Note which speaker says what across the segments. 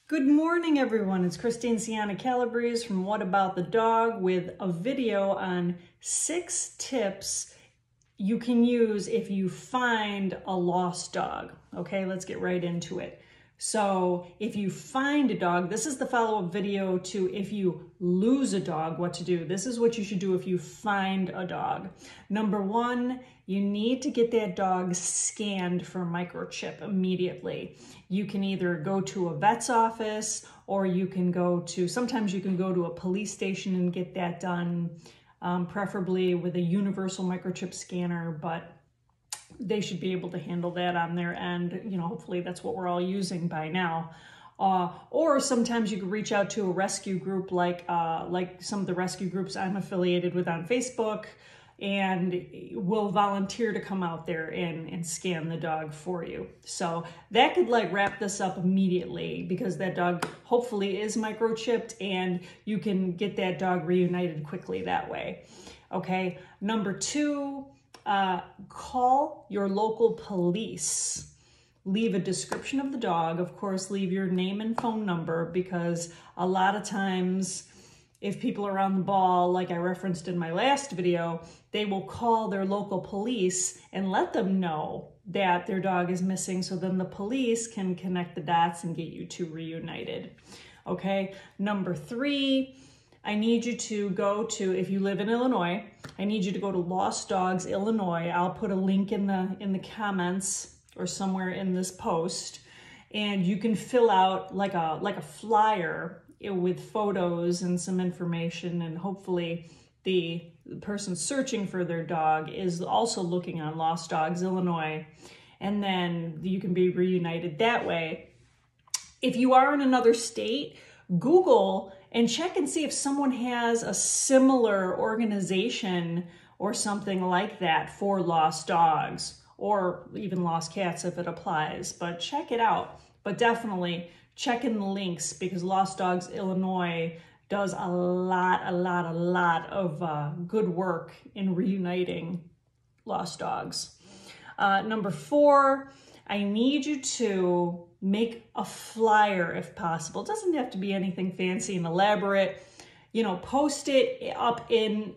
Speaker 1: Good morning, everyone. It's Christine Sienna Calabrese from What About the Dog with a video on 6 tips you can use if you find a lost dog. Okay, let's get right into it. So if you find a dog, this is the follow-up video to if you lose a dog, what to do. This is what you should do if you find a dog. Number 1, you need to get that dog scanned for microchip immediately. You can either go to a vet's office or you can go to, sometimes you can go to a police station and get that done, preferably with a universal microchip scanner, but they should be able to handle that on their end. You know, hopefully that's what we're all using by now. Or sometimes you can reach out to a rescue group like some of the rescue groups I'm affiliated with on Facebook, and will volunteer to come out there and scan the dog for you. So that could wrap this up immediately, because that dog hopefully is microchipped and you can get that dog reunited quickly that way. Okay, number 2, call your local police. Leave a description of the dog. Of course, leave your name and phone number, because a lot of times if people are on the ball, like I referenced in my last video, they will call their local police and let them know that their dog is missing, so then the police can connect the dots and get you two reunited. Okay, number 3, I need you to go to, if you live in Illinois, I need you to go to Lost Dogs Illinois. I'll put a link in the comments or somewhere in this post, and you can fill out like a flyer with photos and some information, and hopefully the person searching for their dog is also looking on Lost Dogs Illinois, and then you can be reunited that way. If you are in another state, Google and check and see if someone has a similar organization or something like that for lost dogs, or even lost cats if it applies, but check it out. But definitely check in the links, because Lost Dogs Illinois does a lot of good work in reuniting lost dogs. Number 4, I need you to make a flyer if possible. It doesn't have to be anything fancy and elaborate. You know, post it up in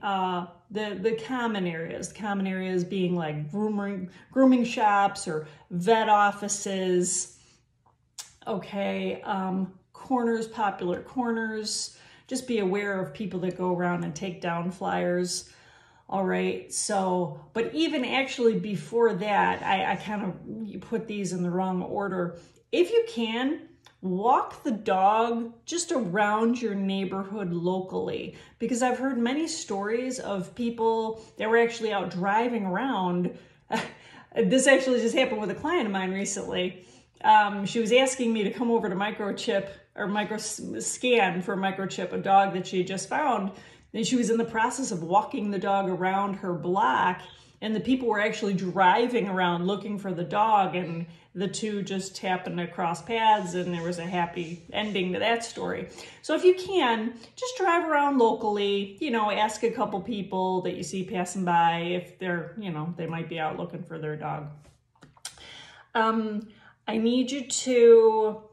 Speaker 1: the common areas. The common areas being like grooming shops or vet offices. Okay, corners, popular corners. Just be aware of people that go around and take down flyers. All right, so, but even actually before that, I kind of put these in the wrong order. If you can, walk the dog just around your neighborhood locally, because I've heard many stories of people that were actually out driving around. This actually just happened with a client of mine recently. She was asking me to come over to microchip or scan for microchip a dog that she had just found. And she was in the process of walking the dog around her block, and the people were actually driving around looking for the dog, and the two just happened to cross paths, and there was a happy ending to that story. So if you can, just drive around locally, you know, ask a couple people that you see passing by if they're, you know, they might be out looking for their dog. I need you to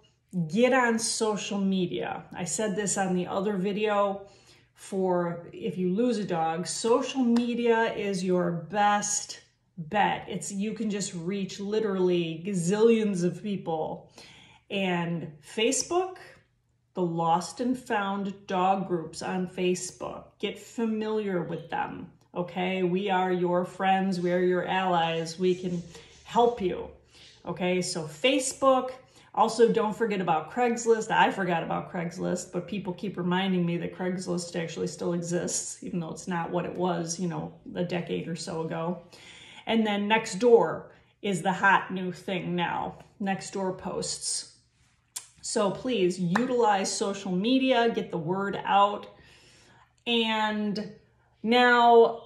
Speaker 1: get on social media. I said this on the other video. For if you lose a dog, social media is your best bet. You can just reach literally gazillions of people. And Facebook, the lost and found dog groups on Facebook, get familiar with them. Okay, we are your friends, we are your allies, we can help you. Okay, so Facebook. Also, don't forget about Craigslist. I forgot about Craigslist, but people keep reminding me that Craigslist actually still exists, even though it's not what it was, you know, a decade or so ago. And then Nextdoor is the hot new thing now. Nextdoor posts. So please utilize social media, get the word out. And now,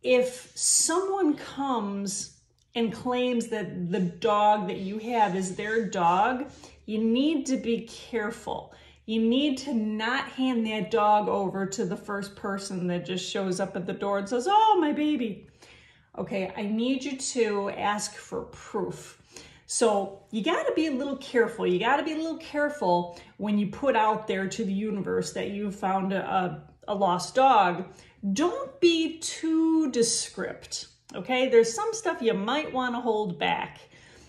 Speaker 1: if someone comes and claims that the dog that you have is their dog, you need to be careful. You need to not hand that dog over to the first person that just shows up at the door and says, "Oh, my baby." Okay, I need you to ask for proof. So you got to be a little careful. You got to be a little careful when you put out there to the universe that you found a lost dog. Don't be too descriptive, okay? There's some stuff you might want to hold back.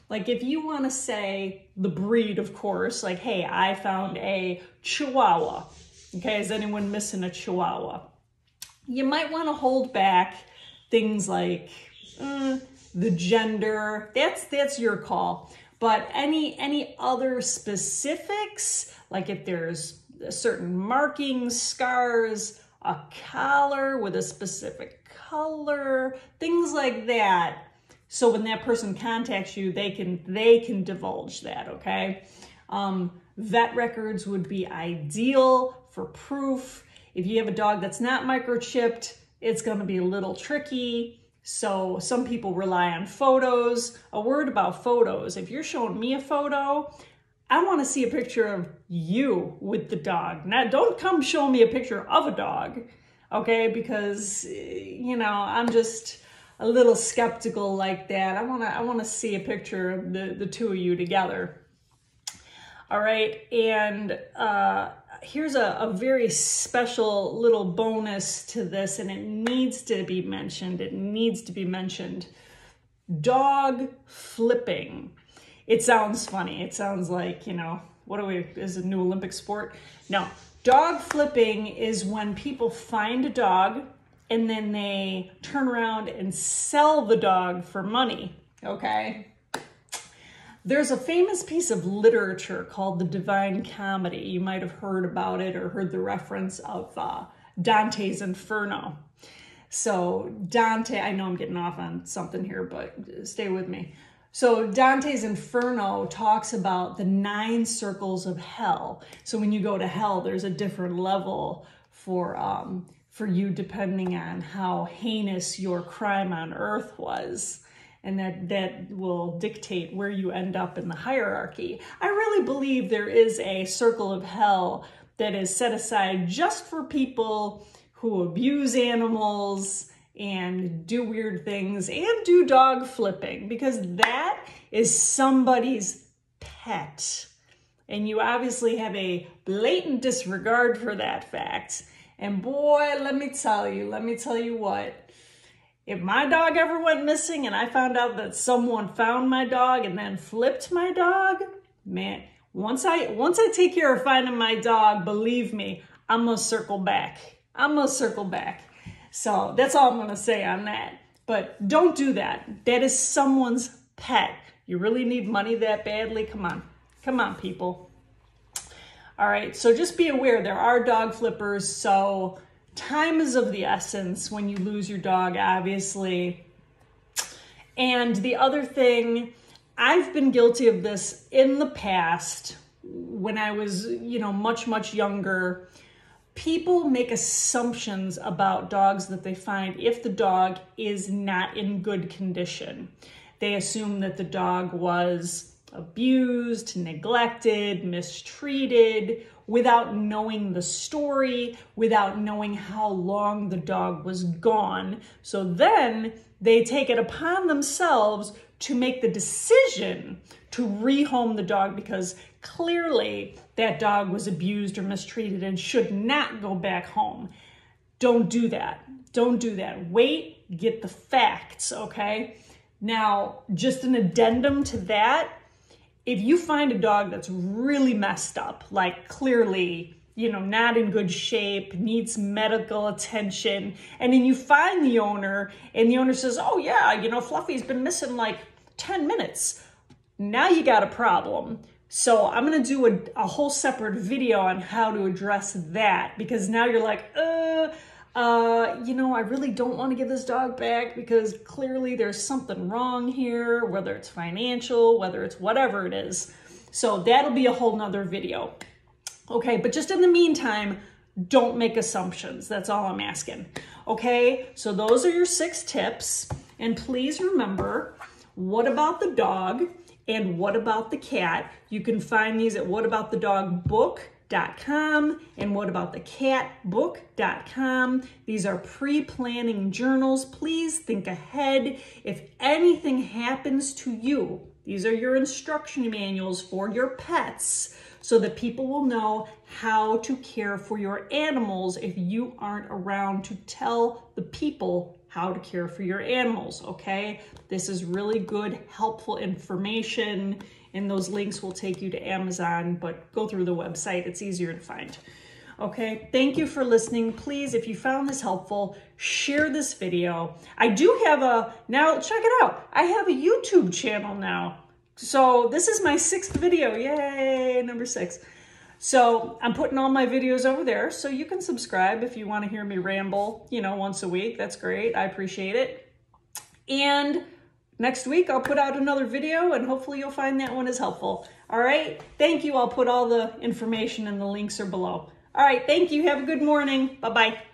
Speaker 1: Like if you want to say the breed, of course, like, hey, I found a Chihuahua. Okay, is anyone missing a Chihuahua? You might want to hold back things like the gender. That's your call. But any other specifics, like if there's certain markings, scars, a collar with a specific color, things like that. So when that person contacts you, they can divulge that, okay? Vet records would be ideal for proof. If you have a dog that's not microchipped, it's going to be a little tricky. So some people rely on photos. A word about photos. If you're showing me a photo, I want to see a picture of you with the dog. Now, don't come show me a picture of a dog, okay? Because, you know, I'm just a little skeptical like that. I want to see a picture of the two of you together. All right, and here's a very special little bonus to this, and it needs to be mentioned. It needs to be mentioned. Dog flipping. It sounds funny. It sounds like, you know, is it a new Olympic sport? No. Dog flipping is when people find a dog and then they turn around and sell the dog for money, okay? There's a famous piece of literature called The Divine Comedy. You might have heard about it or heard the reference of Dante's Inferno. So Dante, I know I'm getting off on something here, but stay with me. So Dante's Inferno talks about the 9 circles of hell. So when you go to hell, there's a different level for you depending on how heinous your crime on earth was. And that will dictate where you end up in the hierarchy. I really believe there is a circle of hell that is set aside just for people who abuse animals and do weird things and do dog flipping, because that is somebody's pet. And you obviously have a blatant disregard for that fact. And boy, let me tell you what. If my dog ever went missing and I found out that someone found my dog and then flipped my dog, man, once I take care of finding my dog, believe me, I'm gonna circle back. So that's all I'm gonna say on that. But don't do that. That is someone's pet. You really need money that badly? Come on, people. All right, so just be aware there are dog flippers, so time is of the essence when you lose your dog, obviously. And the other thing, I've been guilty of this in the past when I was, you know, much younger. People make assumptions about dogs that they find if the dog is not in good condition. They assume that the dog was abused, neglected, mistreated, without knowing the story, without knowing how long the dog was gone. So then they take it upon themselves to make the decision to rehome the dog because clearly that dog was abused or mistreated and should not go back home. Don't do that. Don't do that. Wait, get the facts, okay? Now, just an addendum to that, if you find a dog that's really messed up, like clearly, you know, not in good shape, needs medical attention, and then you find the owner and the owner says, oh yeah, you know, Fluffy's been missing like 10 minutes. Now you got a problem. So I'm gonna do a whole separate video on how to address that, because now you're like, you know, I really don't want to give this dog back because clearly there's something wrong here, whether it's financial, whether it's whatever it is. So that'll be a whole nother video. Okay, but just in the meantime, don't make assumptions. That's all I'm asking. Okay, so those are your 6 tips. And please remember, what about the dog and what about the cat? You can find these at whataboutthedogbook.com and whataboutthecatbook.com. These are pre-planning journals. Please think ahead. If anything happens to you, These are your instruction manuals for your pets so that people will know how to care for your animals if you aren't around to tell the people how to care for your animals, okay? This is really good, helpful information, and those links will take you to Amazon, but go through the website. It's easier to find. Okay, thank you for listening. Please, if you found this helpful, share this video. I do have now check it out. I have a YouTube channel now. So this is my 6th video. Yay, number 6. So I'm putting all my videos over there. So you can subscribe if you want to hear me ramble, you know, once a week. That's great. I appreciate it. And next week I'll put out another video and hopefully you'll find that one as helpful. All right. Thank you. I'll put all the information and the links are below. All right, thank you. Have a good morning. Bye-bye.